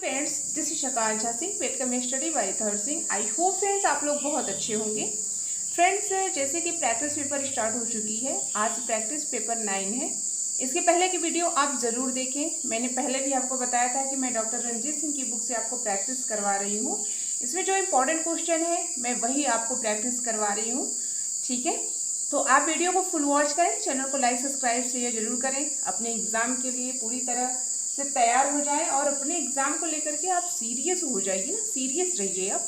Friends, this is Akanksha Singh. Welcome study by third Singh. I hope friends आप लोग बहुत अच्छे होंगे। फ्रेंड्स, जैसे कि प्रैक्टिस पेपर स्टार्ट हो चुकी है, आज प्रैक्टिस पेपर 9 है। इसके पहले की वीडियो आप ज़रूर देखें। मैंने पहले भी आपको बताया था कि मैं डॉक्टर रंजीत सिंह की बुक से आपको प्रैक्टिस करवा रही हूँ। इसमें जो इम्पोर्टेंट क्वेश्चन है मैं वही आपको प्रैक्टिस करवा रही हूँ, ठीक है। तो आप वीडियो को फुल वॉच करें, चैनल को लाइक सब्सक्राइब शेयर जरूर करें। अपने एग्ज़ाम के लिए पूरी तरह से तैयार हो जाएं और अपने एग्ज़ाम को लेकर के आप सीरियस हो जाइए ना, सीरियस रहिए आप,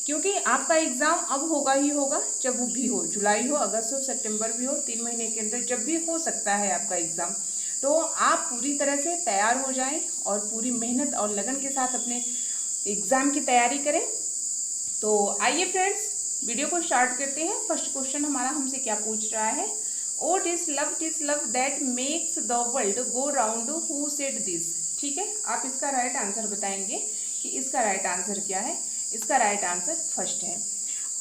क्योंकि आपका एग्ज़ाम अब होगा ही होगा, जब वो भी हो, जुलाई हो, अगस्त हो, सितंबर भी हो, 3 महीने के अंदर जब भी हो सकता है आपका एग्ज़ाम। तो आप पूरी तरह से तैयार हो जाएं और पूरी मेहनत और लगन के साथ अपने एग्ज़ाम की तैयारी करें। तो आइए फ्रेंड्स, वीडियो को स्टार्ट करते हैं। फर्स्ट क्वेश्चन हमारा हमसे क्या पूछ रहा है। Oh this love that makes the world go round, who said this. ठीक है, आप इसका राइट आंसर बताएंगे कि इसका राइट आंसर क्या है। इसका राइट आंसर फर्स्ट है।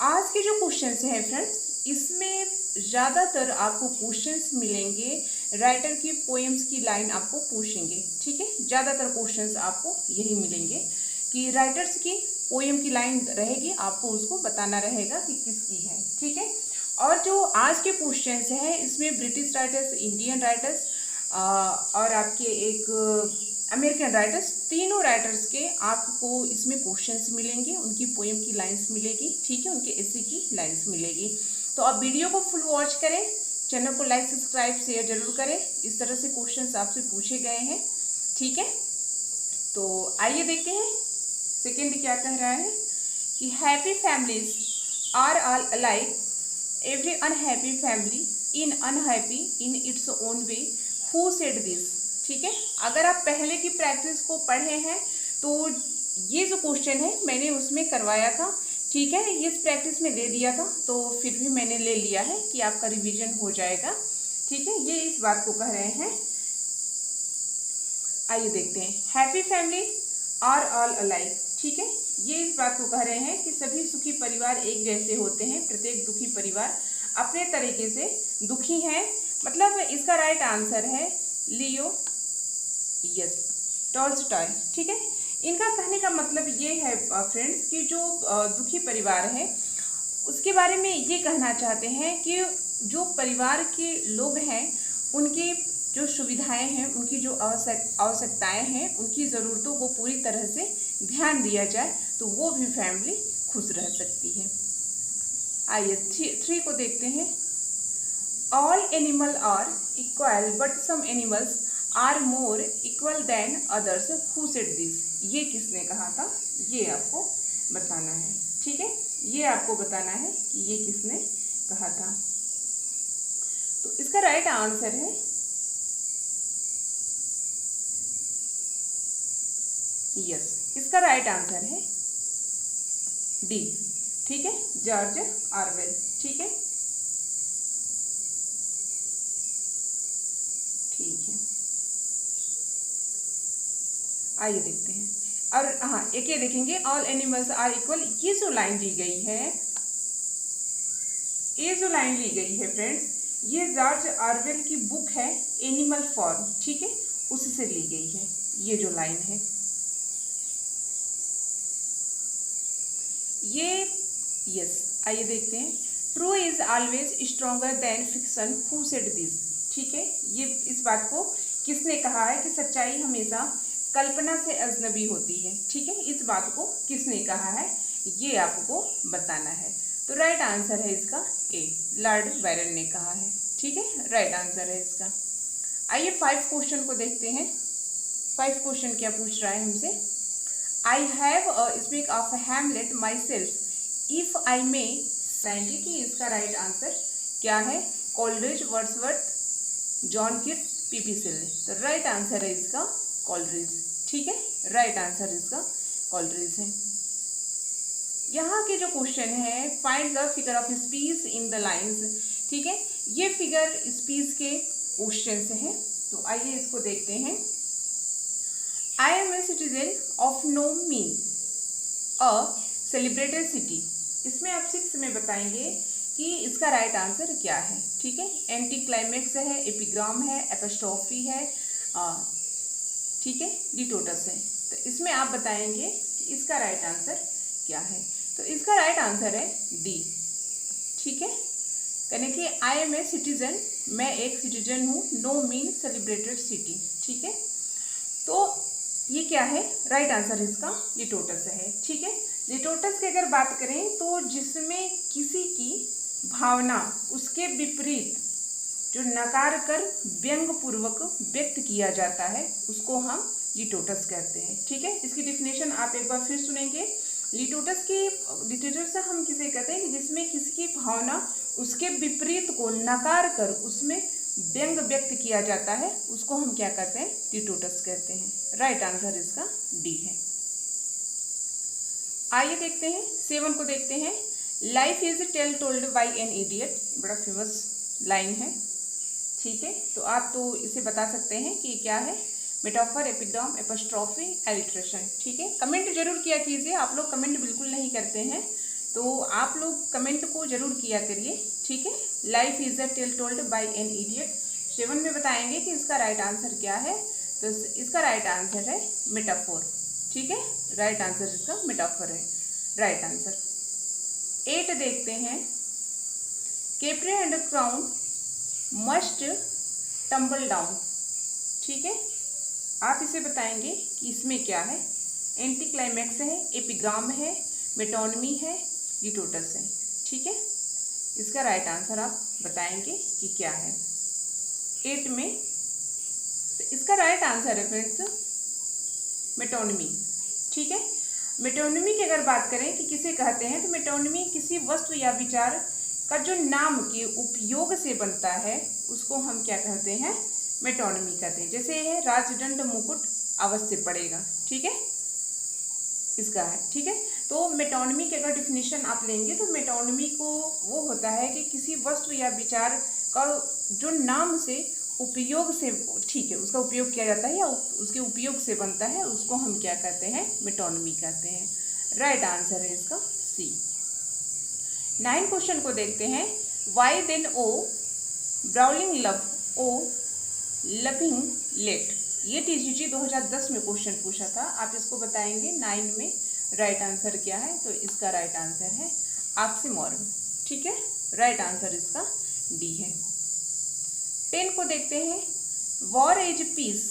आज के जो क्वेश्चंस हैं फ्रेंड्स, इसमें ज़्यादातर आपको क्वेश्चंस मिलेंगे, राइटर की पोएम्स की लाइन आपको पूछेंगे, ठीक है। ज़्यादातर क्वेश्चंस आपको यही मिलेंगे कि राइटर्स की पोएम की लाइन रहेगी, आपको उसको बताना रहेगा कि किसकी है, ठीक है। और जो आज के क्वेश्चंस हैं, इसमें ब्रिटिश राइटर्स, इंडियन राइटर्स और आपके एक अमेरिकन राइटर्स, तीनों राइटर्स के आपको इसमें क्वेश्चंस मिलेंगे, उनकी पोएम की लाइंस मिलेगी, ठीक है, उनके एसे की लाइंस मिलेगी। तो आप वीडियो को फुल वॉच करें, चैनल को लाइक सब्सक्राइब शेयर जरूर करें। इस तरह से क्वेश्चंस आपसे पूछे गए हैं, ठीक है। तो आइए देखते हैं सेकेंड क्या कह रहा है कि happy families are all alike, every unhappy family in unhappy in its own way, who said this. ठीक है, अगर आप पहले की प्रैक्टिस को पढ़े हैं तो ये जो क्वेश्चन है मैंने उसमें करवाया था, ठीक है, ये इस प्रैक्टिस में दे दिया था, तो फिर भी मैंने ले लिया है कि आपका रिवीजन हो जाएगा, ठीक है। ये इस बात को कह रहे हैं। आइए देखते हैं, happy family are all alike, ठीक है, ये इस बात को कह रहे हैं कि सभी सुखी परिवार एक जैसे होते हैं, प्रत्येक दुखी परिवार अपने तरीके से दुखी हैं। मतलब इसका राइट आंसर है लियो यस टॉल्स्टॉय, ठीक है। इनका कहने का मतलब ये है फ्रेंड्स कि जो दुखी परिवार है उसके बारे में ये कहना चाहते हैं कि जो परिवार के लोग हैं उनकी जो सुविधाएं हैं, उनकी जो आवश्यकताएं हैं, उनकी ज़रूरतों को पूरी तरह से ध्यान दिया जाए तो वो भी फैमिली खुश रह सकती है। आइए थ्री को देखते हैं। All animal are equal but some animals are more equal than others, who said this. ये किसने कहा था, ये आपको बताना है, ठीक है, ये आपको बताना है कि ये किसने कहा था। तो इसका राइट आंसर है यस, इसका राइट आंसर है डी, ठीक है, जॉर्ज ऑरवेल, ठीक है, ठीक है। आइए देखते हैं, और हाँ एक ये देखेंगे, ऑल एनिमल्स आर इक्वल, ये जो लाइन दी गई है, ये जो लाइन ली गई है फ्रेंड्स, ये जॉर्ज ऑरवेल की बुक है एनिमल फॉर्म, ठीक है, उससे ली गई है ये जो लाइन है ये। यस, आइए देखते हैं, true is always stronger then fiction, who said this. ठीक है, ये इस बात को किसने कहा है कि सच्चाई हमेशा कल्पना से अजनबी होती है, ठीक है, इस बात को किसने कहा है ये आपको बताना है। तो राइट आंसर है इसका ए, लॉर्ड बैरन ने कहा है, ठीक है, राइट आंसर है इसका। आइए 5 क्वेश्चन को देखते हैं। 5 क्वेश्चन क्या पूछ रहा है हमसे। I have speak of Hamlet myself if I may sandy, कि इसका राइट आंसर क्या है, Coleridge, Wordsworth, John Keats, PP Shelley. तो राइट आंसर है इसका कॉलरिज, ठीक है, राइट आंसर इसका कॉलरिज है। यहाँ के जो क्वेश्चन है, find the figure of speech in the lines, ठीक है, ये फिगर स्पीच के क्वेश्चन हैं। तो आइए इसको देखते हैं। I am a citizen of no mean a celebrated city, इसमें आप 6 में बताएंगे कि इसका राइट आंसर क्या है, ठीक है। एंटी क्लाइमेक्स है, एपिग्राम है, एपिस्ट्रोफी है, ठीक है, डिटोटस है। तो इसमें आप बताएंगे कि इसका राइट आंसर क्या है। तो इसका राइट आंसर है डी। ठीक है, यानी कि आई एम ए सिटीजन, मैं एक सिटीजन हूँ, नो मीन सेलिब्रेटेड सिटी। ठीक है, तो ये क्या है, राइट आंसर इसका लिटोटस है। ठीक है, लिटोटस की अगर बात करें तो जिसमें किसी की भावना उसके विपरीत जो नकार कर व्यंग पूर्वक व्यक्त किया जाता है उसको हम लिटोटस कहते हैं। ठीक है, इसकी डिफिनेशन आप एक बार फिर सुनेंगे। लिटोटस से हम किसे कहते हैं कि जिसमें किसी की भावना उसके विपरीत को नकार कर उसमें व्यंग व्यक्त किया जाता है उसको हम क्या कहते हैं, लिटोटस कहते हैं। राइट आंसर इसका डी है। आइए देखते हैं 7 को देखते हैं। Life is tale told by an idiot, बड़ा फेमस लाइन है। ठीक है, तो आप तो इसे बता सकते हैं कि क्या है, मेटाफर, एपिग्राम, एपोस्ट्रॉफी, एलिट्रेशन। ठीक है, कमेंट जरूर किया कीजिए, आप लोग कमेंट बिल्कुल नहीं करते हैं, तो आप लोग कमेंट को जरूर किया करिए। ठीक है, life is a tale told by an idiot. 7 में बताएंगे कि इसका राइट आंसर क्या है, तो इसका राइट आंसर है मेटाफोर। ठीक है, राइट आंसर इसका मेटाफोर है, राइट आंसर। 8 देखते हैं। Capri and crown must tumble down. ठीक है, आप इसे बताएंगे कि इसमें क्या है, एंटी क्लाइमैक्स है, एपिग्राम है, मेटोनमी है, लिटोटस है। ठीक है, इसका राइट आंसर आप बताएंगे कि क्या है 8 में। तो इसका राइट आंसर है फ्रेंड्स मेटोनमी। ठीक है, मेटोनमी की अगर बात करें कि किसे कहते हैं, तो मेटोनमी किसी वस्तु या विचार का जो नाम के उपयोग से बनता है उसको हम क्या कहते हैं, मेटोनमी कहते हैं। जैसे है राजदंड मुकुट अवश्य पड़ेगा। ठीक है, इसका है। ठीक है, तो मेटोनमी की अगर डिफिनेशन आप लेंगे तो मेटोनमी को वो होता है कि किसी वस्तु या विचार का जो नाम से उपयोग से, ठीक है, उसका उपयोग किया जाता है या उसके उपयोग से बनता है उसको हम क्या कहते हैं, मेटोनमी कहते हैं। राइट आंसर है इसका सी। 9 क्वेश्चन को देखते हैं। वाई देन ओ ब्राउलिंग लव ओ लविंग लेट, ये टीजीटी 2010 में क्वेश्चन पूछा था, आप इसको बताएंगे 9 में राइट आंसर क्या है, तो इसका राइट आंसर है ऑक्सीमोरन। ठीक है, राइट आंसर इसका डी है। 10 को देखते हैं। War as peace,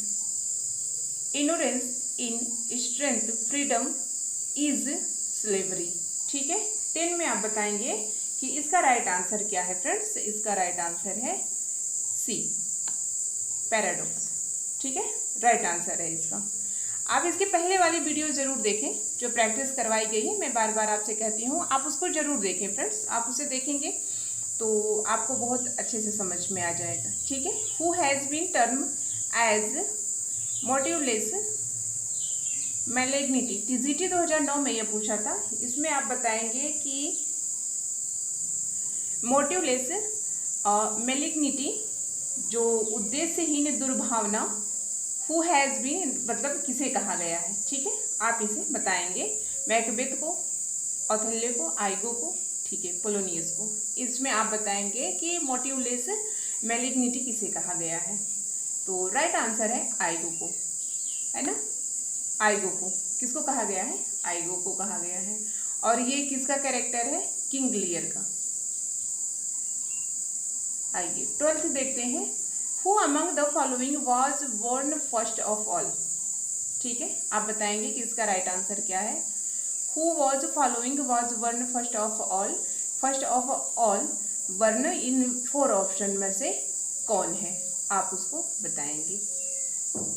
ignorance in strength, freedom is slavery. ठीक है, 10 में आप बताएंगे कि इसका राइट आंसर क्या है फ्रेंड्स, इसका राइट आंसर है सी, पैराडॉक्स। ठीक है, राइट आंसर है इसका। आप इसके पहले वाली वीडियो जरूर देखें जो प्रैक्टिस करवाई गई है, मैं बार बार आपसे कहती हूँ आप उसको जरूर देखें फ्रेंड्स, आप उसे देखेंगे तो आपको बहुत अच्छे से समझ में आ जाएगा। ठीक है, who has been term as motiveless malignity, TGT 2009 में यह पूछा था, इसमें आप बताएंगे कि मोटिवलेस मैलिग्निटी जो उद्देश्यहीन दुर्भावना, हु हैज़ बीन मतलब किसे कहा गया है। ठीक है, आप इसे बताएंगे, मैकबेथ को, ओथेलो को, आइगो को, ठीक है, पोलोनियस को। इसमें आप बताएंगे कि मोटिवलेस मैलिग्निटी किसे कहा गया है, तो राइट आंसर है आइगो को, है ना, आइगो को किसको कहा गया है, आइगो को कहा गया है। और ये किसका कैरेक्टर है, किंग लियर का। आइए 12th देखते हैं। Who among the following was born first of all. ठीक है, आप बताएंगे कि इसका राइट आंसर क्या है। Who was following was born first of all, first of all born in 4 option में से कौन है, आप उसको बताएंगे।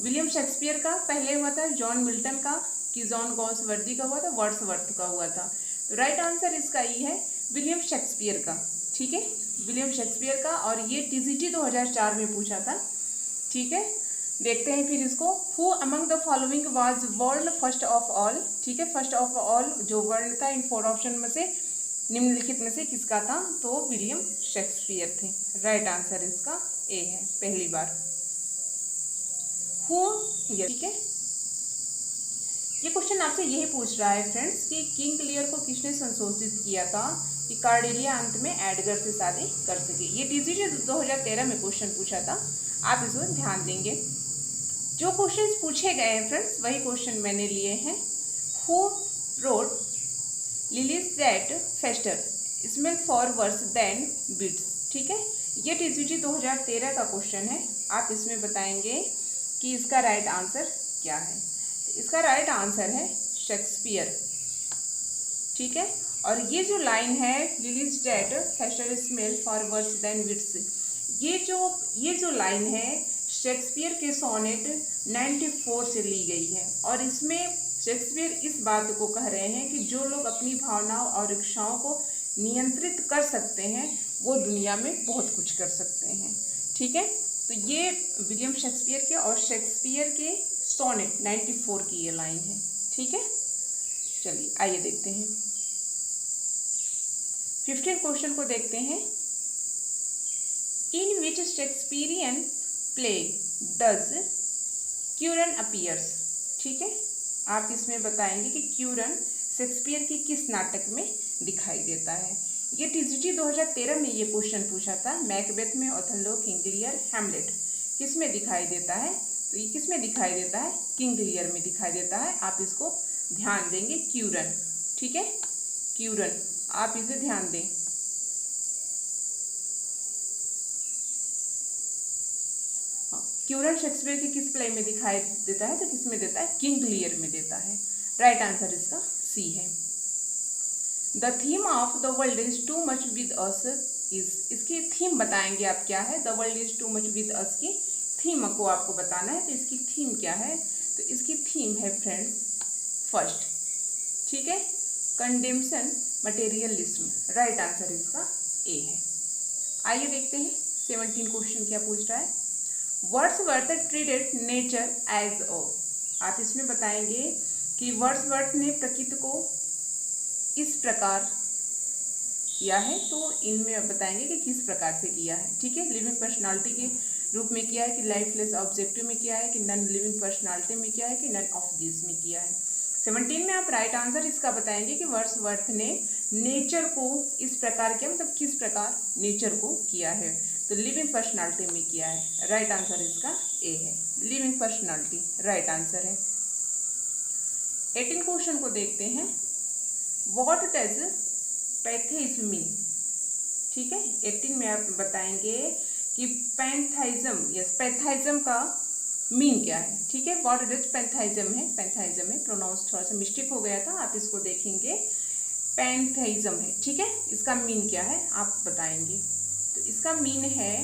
विलियम शेक्सपियर का पहले हुआ था, जॉन मिल्टन का, कि जॉन गॉसवर्दी का हुआ था, वर्ड्सवर्थ का हुआ था। तो राइट आंसर इसका ये है विलियम शेक्सपियर का। ठीक है, विलियम शेक्सपियर का, और ये टीजीटी 2004 में पूछा था। ठीक है, देखते हैं फिर इसको। Who among the following was born first of all. ठीक है, फर्स्ट ऑफ ऑल जो वर्ण था इन 4 ऑप्शन में से निम्नलिखित में से किसका था, तो विलियम शेक्सपियर थे। राइट आंसर इसका ए है, पहली बार। हु, ठीक है, ये क्वेश्चन आपसे यही पूछ रहा है फ्रेंड्स कि किंग लियर को किसने संशोधित किया था कि कार्डेलिया अंत में एडगर से शादी कर सके। ये टीजीटी 2013 में क्वेश्चन पूछा था, आप इसको ध्यान देंगे। जो क्वेश्चंस पूछे गए हैं फ्रेंड्स वही क्वेश्चन मैंने लिए हैं। Who wrote lilies that fester smell far worse than weeds. ठीक है, ये टीजीटी 2013 का क्वेश्चन है। आप इसमें बताएंगे कि इसका राइट आंसर क्या है। इसका राइट आंसर है शेक्सपियर। ठीक है, और ये जो लाइन है lilies that fester smell far worse than weeds, ये जो लाइन है शेक्सपियर के सोनेट 94 से ली गई है। और इसमें शेक्सपियर इस बात को कह रहे हैं कि जो लोग अपनी भावनाओं और इच्छाओं को नियंत्रित कर सकते हैं वो दुनिया में बहुत कुछ कर सकते हैं। ठीक है, तो ये विलियम शेक्सपियर के और शेक्सपियर के सोनेट 94 की ये लाइन है। ठीक है, चलिए आइए देखते हैं 15 क्वेश्चन को देखते हैं। In which Shakespearean play does Curan appears. ठीक है, आप इसमें बताएंगे कि क्यूरन शेक्सपियर की किस नाटक में दिखाई देता है। ये टीजीटी 2013 में ये क्वेश्चन पूछा था। मैकबेथ में, ओथेलो, किंग लियर, हैमलेट किस में दिखाई देता है? तो ये किस में दिखाई देता है? किंग लियर में दिखाई देता है। आप इसको ध्यान देंगे क्यूरन। ठीक है, क्यूरन आप इसे ध्यान दें। क्यूरन शेक्सपियर की किस प्ले में दिखाई देता है? तो किस में देता है? किंग लियर में देता है। राइट आंसर इसका सी है। The theme of the world is too much with us is. इसकी थीम बताएंगे आप क्या है। The world is too much with us की थीम को आपको बताना है। तो इसकी थीम क्या है? तो इसकी थीम है फ्रेंड्स फर्स्ट, ठीक है, कंडेम्सन मटेरियलिज्म। राइट आंसर इसका ए है। आइए देखते हैं 17 क्वेश्चन क्या पूछ रहा है। वर्ड्सवर्थ ट्रीटेड नेचर एज ओ। आप इसमें बताएंगे कि वर्ड्सवर्थ ने प्रकृति को इस प्रकार किया है। तो इनमें बताएंगे कि किस प्रकार से किया है। ठीक है, लिविंग पर्सनालिटी के रूप में किया है कि लाइफलेस ऑब्जेक्टिव में किया है कि नॉन लिविंग पर्सनालिटी में किया है कि नॉन ऑफ दिस में किया है। 17 में आप राइट आंसर इसका बताएंगे कि वर्ड्सवर्थ ने नेचर को इस प्रकार किया, मतलब किस प्रकार नेचर को किया है। तो लिविंग पर्सनालिटी में किया है। राइट आंसर इसका ए है, लिविंग पर्सनालिटी राइट आंसर है। 18 क्वेश्चन को देखते हैं। What does pantheism mean. ठीक है, 18 में आप बताएंगे कि पैंथाइज्म, यस, पैंथाइज्म का मीन क्या है। ठीक है, व्हाट डज पैंथाइज्म है, पैंथाइज्म है, प्रोनाउंस थोड़ा सा मिस्टेक हो गया था, आप इसको देखेंगे पैंथेइज्म है। ठीक है, इसका मीन क्या है आप बताएंगे। तो इसका मीन है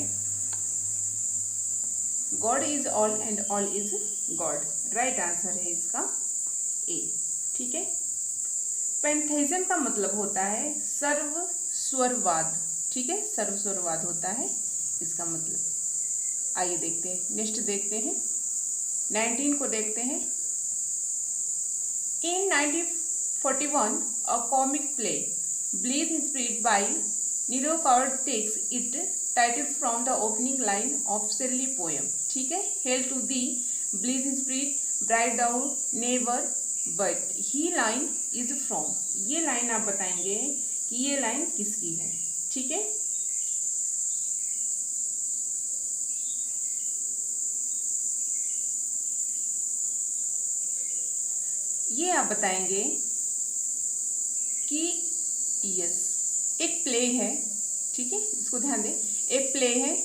God is all and all is God. Right answer है इसका ए। ठीक है, पैंथेइज्म का मतलब होता है सर्वस्वरवाद। ठीक है, सर्वस्वरवाद होता है इसका मतलब। आइए देखते हैं, नेक्स्ट देखते हैं 19 को देखते हैं। In 1941 a comic play blithe spirit by Noel Coward takes it title from the opening line of Shelley poem. ठीक है, hail to thee blithe spirit bright down never but he line is from. ये लाइन आप बताएंगे कि ये line किसकी है। ठीक है, ये आप बताएंगे कि यस एक प्ले है। ठीक है, इसको ध्यान दें, एक प्ले है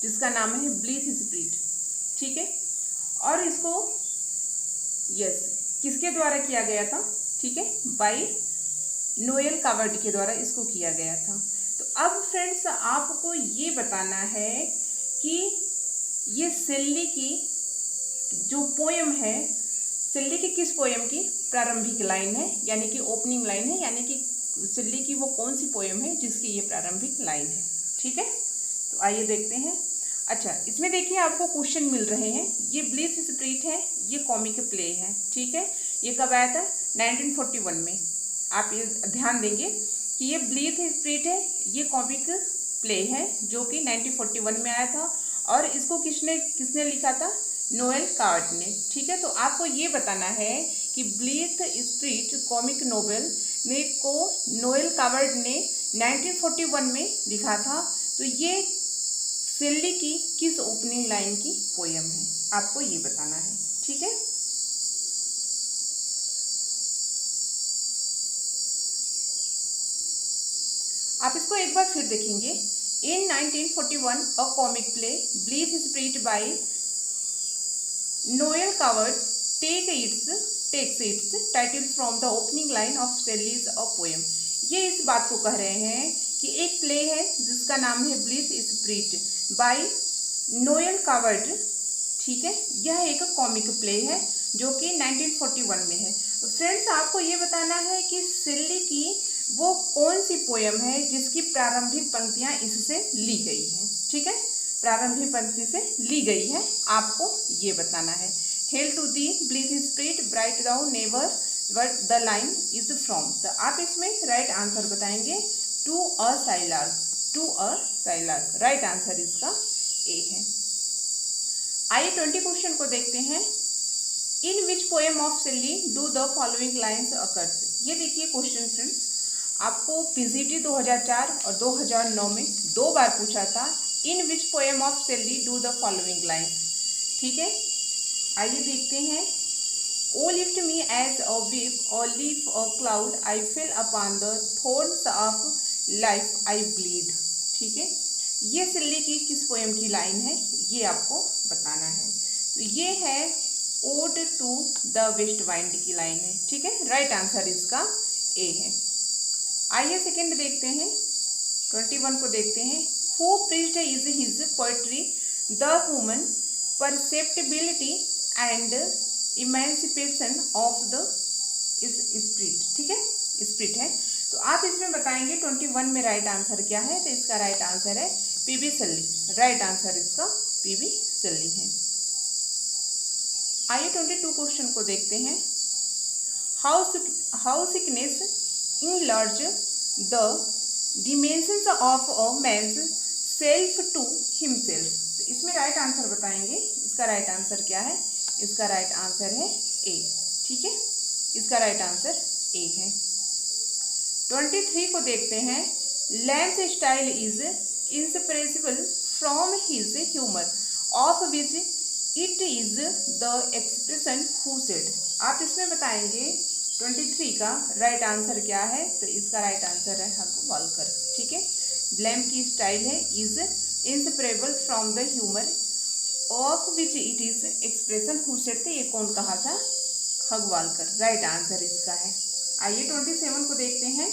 जिसका नाम है ब्लीथ स्पिरिट। ठीक है, और इसको यस किसके द्वारा किया गया था? ठीक है, बाय नोएल कावर्ड के द्वारा इसको किया गया था। तो अब फ्रेंड्स आपको ये बताना है कि ये शेरली की जो पोएम है, शेरली की किस पोएम की प्रारंभिक लाइन है, यानी कि ओपनिंग लाइन है, यानी कि शेरली की वो कौन सी पोएम है जिसकी ये प्रारंभिक लाइन है। ठीक है, तो आइए देखते हैं। अच्छा, इसमें देखिए आपको क्वेश्चन मिल रहे हैं। ये ब्लीथ स्पिरिट है, ये कॉमिक प्ले है। ठीक है, ये कब आया था? 1941 में। आप ये ध्यान देंगे कि ये ब्लीथ स्पिरिट है, ये कॉमिक प्ले है जो कि 1941 में आया था। और इसको किसने लिखा था? नोएल कावर्ड ने। ठीक है, तो आपको ये बताना है कि ब्लीथ स्पिरिट कॉमिक नोवेल को नोएल कावर्ड ने 1941 में लिखा था। तो ये सिल्ली की किस ओपनिंग लाइन की पोयम है, आपको ये बताना है। ठीक है, आप इसको एक बार फिर देखेंगे। In 1941 a comic play blithe spirit by Noel Coward takes its title from the opening line of Shelley's a poem. ये इस बात को कह रहे हैं कि एक प्ले है जिसका नाम है ब्लीथ स्प्रिट बाय नोएल कावर्ड। ठीक है, यह एक कॉमिक प्ले है जो कि 1941 में है। तो फ्रेंड्स, आपको ये बताना है कि सिल्ली की वो कौन सी पोयम है जिसकी प्रारंभिक पंक्तियां इससे ली गई हैं। ठीक है, प्रारंभिक पंक्ति से ली गई है, आपको ये बताना है। Hail to thee blithe spirit bright thou never but the line is from. तो आप इसमें राइट आंसर बताएंगे to a skylark, to a skylark. Right answer इसका ए है। आइए 20 क्वेश्चन को देखते हैं। In which poem of Shelley do the following lines occurs. ये देखिए क्वेश्चन फ्रेंड्स, आपको पीजीटी 2004 और 2009 में 2 बार पूछा था। In which poem of Shelley do the following lines. ठीक है, आइए देखते हैं। O lift me as a wave or leaf a cloud I fall upon the thorns of life I bleed. ठीक है, ये सिल्ली की किस पोएम की लाइन है, ये आपको बताना है। तो ये है ode to the west wind की लाइन है। ठीक है, राइट आंसर इसका ए है। आइए सेकेंड देखते हैं, 21 को देखते हैं। Who preached is his poetry the human perceptibility and emancipation of the spirit. ठीक है, स्पिरिट है। तो आप इसमें बताएंगे 21 में राइट आंसर क्या है। तो इसका राइट आंसर है पीबी सल्ली। राइट आंसर इसका पीबी सल्ली है। आइए 22 क्वेश्चन को देखते हैं। How sickness enlarge the dimensions of a man's self to himself। तो इसमें राइट आंसर बताएंगे। इसका राइट आंसर क्या है, इसका राइट आंसर है ए। ठीक है, इसका राइट आंसर ए है। 23 को देखते हैं। Lamb's style is inseparable from his humour of which it is the expression who said. आप इसमें बताएंगे 23 का राइट आंसर क्या है। तो इसका राइट आंसर है हगवालकर। ठीक है, लैम्प की स्टाइल है is inseparable from the humour of which it is expression who said. ये कौन कहा था, हगवालकर। राइट आंसर इसका है। आइए 27 को देखते हैं।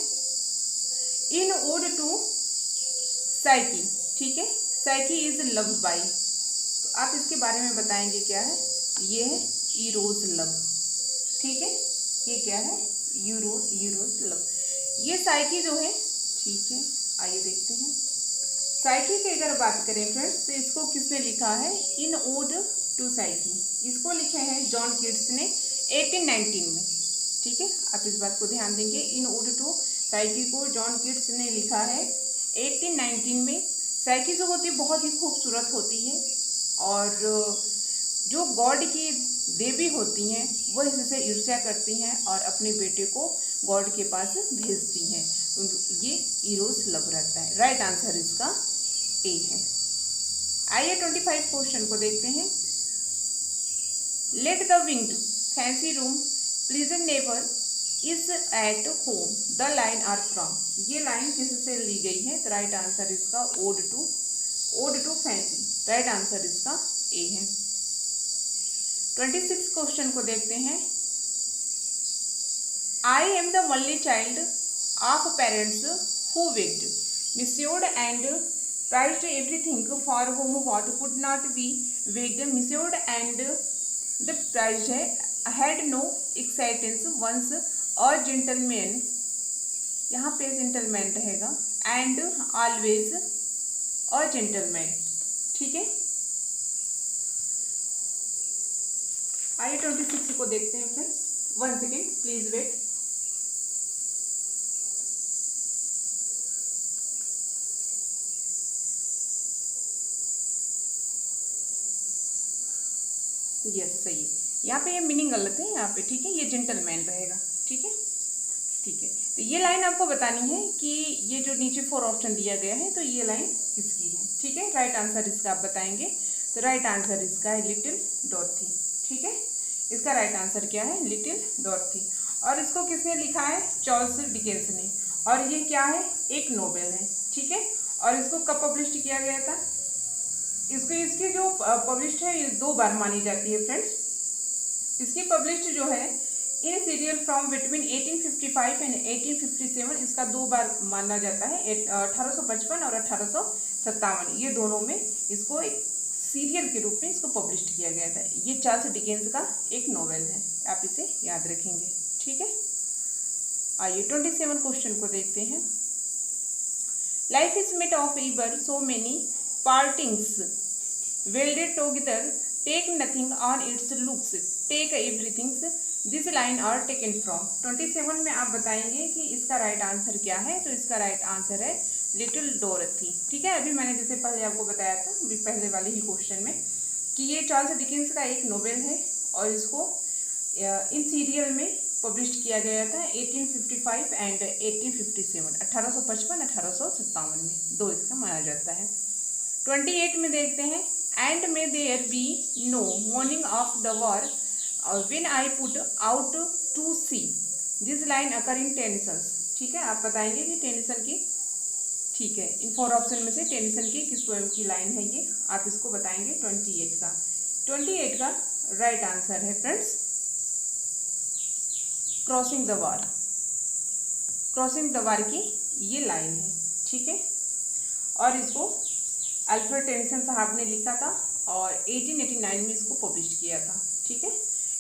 इन ओड टू साइकी। ठीक है, साइकी इज लव बाई। तो आप इसके बारे में बताएंगे क्या है, ये है इरोज लव। ठीक है, ये क्या है, यूरोज लव। ये साइकी जो है, ठीक है, आइए देखते हैं। साइकी की अगर बात करें फ्रेंड्स, तो इसको किसने लिखा है, इन ओड टू साइकी। इसको लिखे हैं जॉन कीट्स ने 1819 में। ठीक है, आप इस बात को ध्यान देंगे। इन ओड टू साइकी को जॉन कीट्स ने लिखा है 1819 में। साइकी जो होती है बहुत ही खूबसूरत होती है और जो गॉड की देवी होती हैं वह इससे ईर्ष्या करती हैं और अपने बेटे को गॉड के पास भेजती हैं। ये इरोज लव रहता है। राइट आंसर इसका ए है। आइए 25 क्वेश्चन को देखते हैं। Let the winged fancy roam pleasant never is at home the line are from. ये लाइन किससे ली गई है। तो राइट आंसर इसका ode to fancy. Right answer इसका ए है। 26 क्वेश्चन को देखते हैं। I am the only child of parents who weighed measured and prized everything for home what could not be weighed measured and the prize he had no existence once a gentleman. यहाँ पे gentleman रहेगा and always a gentleman. ठीक है, आइए 26 को देखते हैं friends. 1 second please wait. Yes, सही है। यहाँ पे ये मीनिंग गलत है यहाँ पे। ठीक है, ये जेंटलमैन रहेगा। ठीक है, ठीक है। तो ये लाइन आपको बतानी है कि ये जो नीचे 4 ऑप्शन दिया गया है तो ये लाइन किसकी है। ठीक है, राइट आंसर इसका आप बताएंगे। तो राइट आंसर इसका है लिटिल डॉर्थी। ठीक है, इसका राइट आंसर क्या है? लिटिल डॉर्थी। और इसको किसने लिखा है? चार्ल्स डिकेंस ने। और ये क्या है? एक नोवेल है। ठीक है, और इसको कब पब्लिश किया गया था? इसकी जो पब्लिश है ये 2 बार मानी जाती है फ्रेंड्स। इसकी पब्लिश जो है in serial from between 1855 and 1857, इसका 2 बार माना जाता है, 1855 और 1857, ये दोनों में इसको एक सीरियल के रूप में इसको पब्लिश किया गया था। ये चार्ल्स डिकेंस का एक नॉवेल है, आप इसे याद रखेंगे। ठीक है, आइए 27 क्वेश्चन को देखते हैं। Life is made of ever so many partings welded together, take nothing on its looks, take everything, this line are taken from. 27 में आप बताएंगे कि इसका राइट आंसर क्या है। तो इसका राइट आंसर है लिटिल डोरथी। ठीक है, अभी मैंने जैसे पहले आपको बताया था अभी पहले वाले ही क्वेश्चन में कि ये चार्ल्स डिकेंस का एक नोवेल है और इसको इन सीरियल में पब्लिश किया गया था 1855 एंड 1857, 1855 1857 में, 2 इसका माना जाता है। 28 में देखते हैं, and may there be no morning of the war when I put out to sea, this line occur in Tennyson's. ठीक है, आप बताएंगे कि टेनिसन की, ठीक है, इन 4 ऑप्शन में से टेनिसन की किस पोएम की लाइन है ये, आप इसको बताएंगे 28 का। 28 का राइट आंसर है friends crossing the war. Crossing the war की ये लाइन है। ठीक है, और इसको अल्फ्रेड टेनिसन साहब ने लिखा था और 1889 में इसको पब्लिश किया था। ठीक है,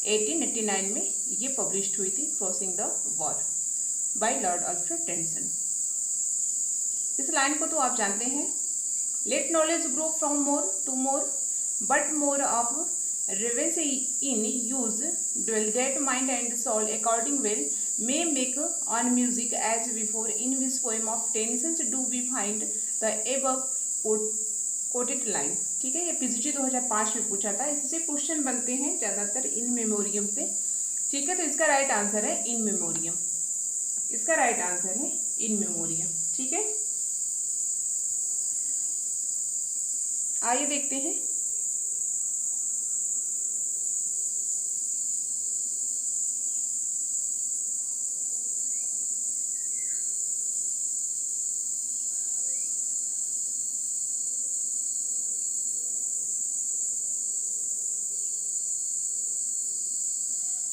1889 में ये पब्लिश हुई थी crossing the war by Lord Alfred Tennyson. इस लाइन को तो आप जानते हैं, let knowledge grow from more to more but more of ravens in use dwell that mind and soul according well may make on music as before, in which poem of Tennyson's do we find the above quoted line। ठीक है, ये PGT 2005 में पूछा था, इससे question बनते हैं ज़्यादातर इन मेमोरियम से। ठीक है, तो इसका राइट आंसर है इन मेमोरियम। इसका राइट आंसर है इन मेमोरियम। ठीक है, आइए देखते हैं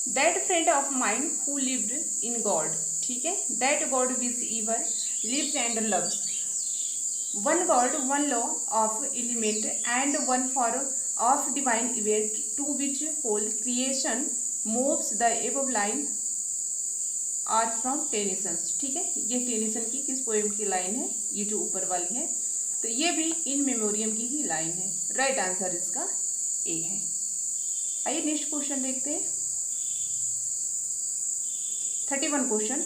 that friend of mind who lived in God. ठीक है, that God which ever lives and loves, one God one law of element and one for of divine event to which whole creation moves the above line are from Tennyson's. ठीक है, ये Tennyson की किस poem की line है? ये जो ऊपर वाली है, तो ये भी इन मेमोरियम की ही लाइन है। राइट आंसर इसका ए है। आइए नेक्स्ट क्वेश्चन देखते हैं। 31 question,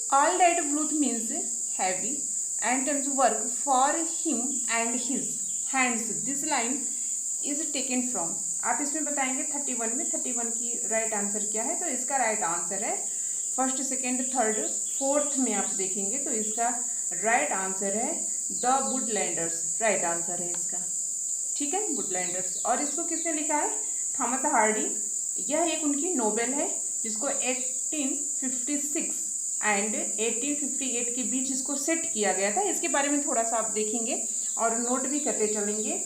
all that Bluth means heavy and comes work for him and his hands, this line is taken from। आप इसमें बताएंगे 31 में 31 की राइट आंसर क्या है? तो इसका राइट आंसर है फर्स्ट, सेकेंड, थर्ड, फोर्थ में आप देखेंगे तो इसका राइट आंसर है द वुडलैंडर्स। राइट आंसर है इसका। ठीक है, वुडलैंडर्स। और इसको किसने लिखा है? Thomas Hardy. यह एक उनकी नोवेल है जिसको 1856 एंड 1858 के बीच इसको सेट किया गया था। इसके बारे में थोड़ा सा आप देखेंगे और नोट भी करते चलेंगे।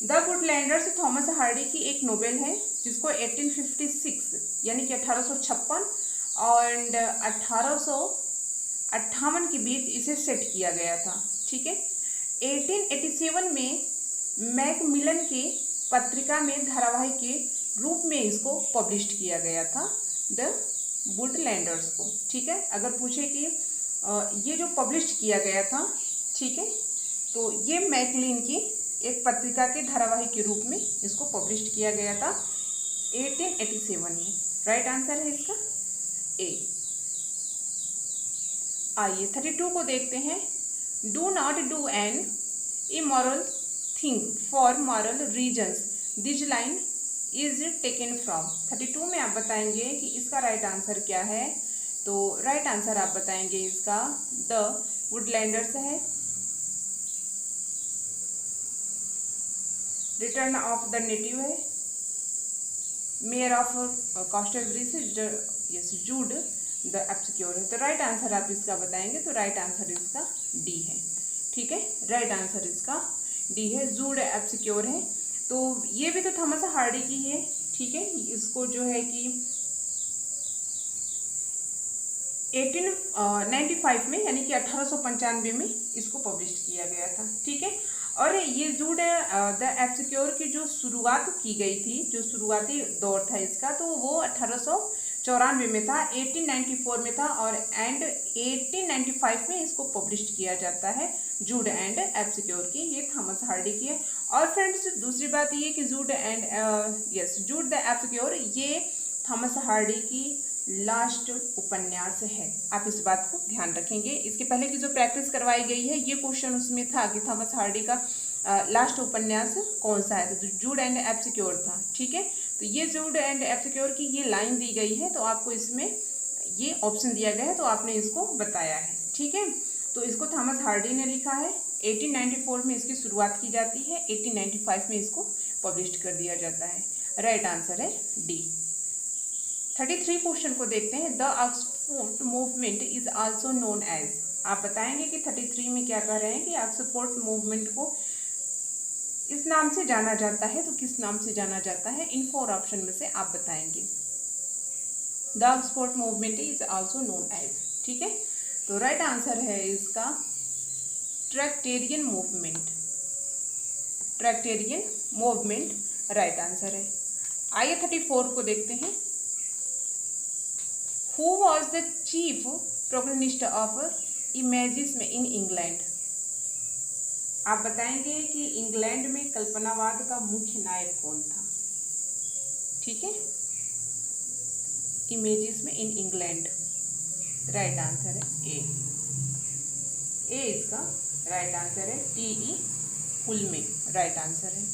द वुडलैंडर्स थॉमस हार्डी की एक नोवेल है जिसको 1856 यानी कि 1856 और 1858 के बीच इसे सेट किया गया था। ठीक है, 1887 में मैकमिलन के पत्रिका में धारावाहिक के रूप में इसको पब्लिश किया गया था, द वुडलैंडर्स को। ठीक है, अगर पूछे कि ये जो पब्लिश किया गया था, ठीक है, तो ये मैकमिलन की एक पत्रिका के धारावाहिक के रूप में इसको पब्लिश किया गया था 1887 में। राइट आंसर है इसका ए। आइए 32 को देखते हैं। Do not do an immoral thing for moral reasons, this line is taken from. 32 में आप बताएंगे कि इसका राइट आंसर क्या है। तो राइट आंसर आप बताएंगे इसका द वुडलैंडर्स है। रिटर्न ऑफ द नेटिव है। Mayor of Casterbridge yes Jude the obscure है। तो राइट आंसर आप इसका बताएंगे। तो राइट आंसर इसका डी है। ठीक है, राइट आंसर इसका डी है, जूड एब्सक्योर है। तो ये भी तो थॉमस हार्डी की है। ठीक है, इसको जो है कि 1895 में यानी कि 1895 में इसको पब्लिश किया गया था। ठीक है, और ये जूड द एब्सक्योर की जो शुरुआत की गई थी, जो शुरुआती दौर था इसका, तो वो 1894 में था, 1894 में था और एंड 1895 में इसको पब्लिश किया जाता है। जूड एंड एब्सक्योर की, ये थॉमस हार्डी की है। और फ्रेंड्स दूसरी बात ये कि जूड एंड जूड द एब्सक्योर ये थॉमस हार्डी की लास्ट उपन्यास है। आप इस बात को ध्यान रखेंगे। इसके पहले की जो प्रैक्टिस करवाई गई है ये क्वेश्चन उसमें था कि थॉमस हार्डी का लास्ट उपन्यास कौन सा है, तो जूड एंड एब्सक्योर था। ठीक है, तो ये जूड एंड एब्सक्योर की ये लाइन दी गई है, तो आपको इसमें ये ऑप्शन दिया गया है, तो आपने इसको बताया है। ठीक है, तो इसको थॉमस हार्डी ने लिखा है। 1894 में इसकी शुरुआत की जाती है, 1895 में इसको पब्लिश कर दिया जाता है। राइट आंसर है डी। 33 क्वेश्चन को देखते हैं। The Oxford movement is also known as. आप बताएंगे कि 33 में क्या कह रहे हैं कि ऑक्सफोर्ड मूवमेंट को इस नाम से जाना जाता है, तो किस नाम से जाना जाता है? इन 4 ऑप्शन में से आप बताएंगे। The Oxford movement is also known as. ठीक है, तो राइट आंसर है इसका Tractarian movement. Tractarian movement right answer है। आइए 34 को देखते हैं। Who was the chief protagonist of imagism in England? आप बताएंगे कि इंग्लैंड में कल्पनावाद का मुख्य नायक कौन था? ठीक है, imagism in England right answer है ए इसका राइट आंसर है। टी.ई. फुलमे राइट आंसर है।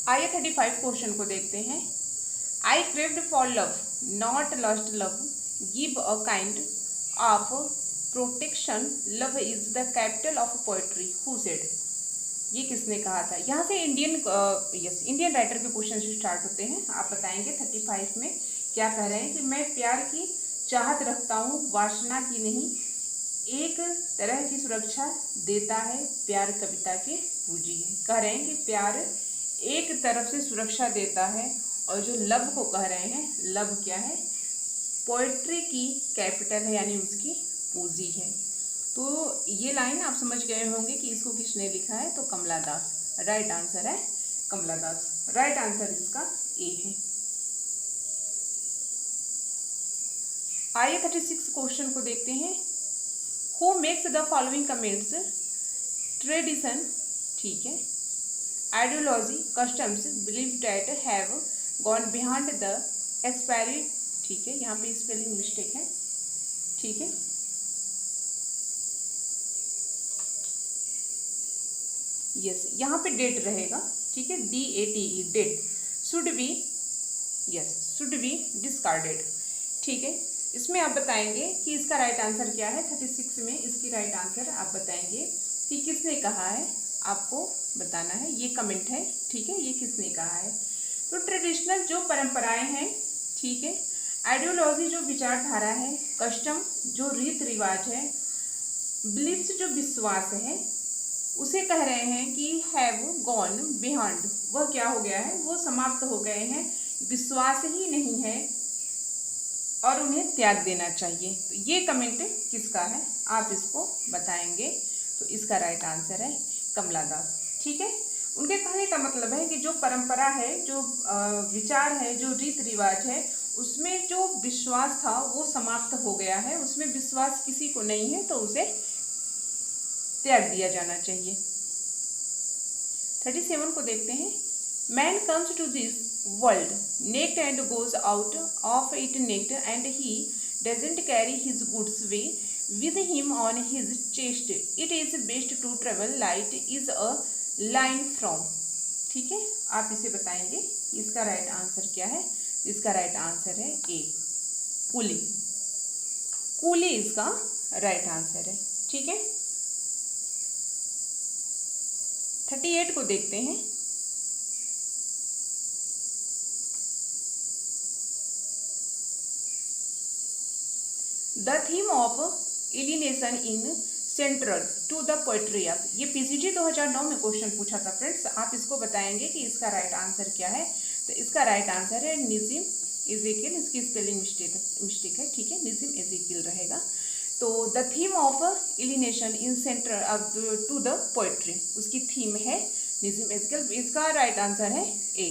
आइए 35 क्वेश्चन को देखते हैं। I craved for love not lost love give a kind of protection love is the capital of poetry who said. ये किसने कहा था? यहाँ से इंडियन राइटर के क्वेश्चन से स्टार्ट होते हैं। आप बताएंगे 35 में क्या कह रहे हैं कि मैं प्यार की चाहत रखता हूँ, वासना की नहीं, एक तरह की सुरक्षा देता है, प्यार कविता के पूजिए। कह रहे हैं कि प्यार एक तरफ से सुरक्षा देता है, और जो लव को कह रहे हैं, लव क्या है? पोएट्री की कैपिटल है, यानी उसकी पूंजी है। तो ये लाइन आप समझ गए होंगे कि इसको किसने लिखा है, तो कमला दास। राइट आंसर है कमला दास। राइट आंसर इसका ए है। आइए 36 क्वेश्चन को देखते हैं। Who makes the following comments? Tradition, ठीक है, ideology, customs, believe that have gone behind the expiry, ठीक है, यहाँ पे स्पेलिंग मिस्टेक है, ठीक है, यस, यहाँ पे डेट रहेगा, ठीक है, DATE date, should be, yes, should be discarded, ठीक है। इसमें आप बताएंगे कि इसका राइट आंसर क्या है। 36 में इसकी राइट आंसर आप बताएंगे कि किसने कहा है, आपको बताना है। ये कमेंट है, ठीक है, ये किसने कहा है। तो ट्रेडिशनल जो परंपराएं हैं, ठीक है, आइडियोलॉजी जो विचारधारा है, कस्टम जो रीत रिवाज है, बिलीफ्स जो विश्वास है, उसे कह रहे हैं कि हैव गॉन बिहाइंड, वह क्या हो गया है, वो समाप्त हो गए हैं, विश्वास ही नहीं है और उन्हें त्याग देना चाहिए। तो ये कमेंट किसका है, आप इसको बताएंगे। तो इसका राइट आंसर है कमला दास, ठीक है। उनके कहने का मतलब है कि जो परंपरा है, जो विचार है, जो रीत रिवाज है, उसमें जो विश्वास था वो समाप्त हो गया है, उसमें विश्वास किसी को नहीं है, तो उसे त्याग दिया जाना चाहिए। 37 को देखते हैं। Man comes to this world naked and goes out of it naked, and he doesn't carry his goods away with him on his chest. It is best to travel light is a line from. ठीक है, आप इसे बताएंगे इसका right answer क्या है। तो इसका राइट आंसर है ए, कूली। कूली इसका राइट आंसर है। ठीक है, 38 को देखते हैं। The theme of alienation in central to the poetry of, ये पीसीटी 2009 में क्वेश्चन पूछा था फ्रेंड्स। आप इसको बताएंगे कि इसका राइट आंसर क्या है। तो इसका राइट आंसर है निजिम एजेकिल। इसकी स्पेलिंग मिस्टेक है। ठीक है, निजिम एजेकिल रहेगा। तो the theme of alienation in central to the poetry, उसकी थीम है निजिम एजेकिल। इसका राइट आंसर है ए।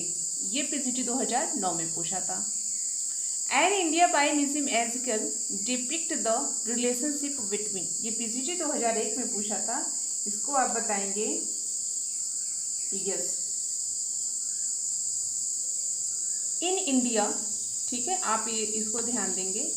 ये पीसीटी 2009 में पूछा था। An India by Nissim Ezekiel depict the relationship between, ये पीसीटी 2001 में पूछा था। इसको आप बताएंगे यस। इन इंडिया, ठीक है, आप ये इसको ध्यान देंगे।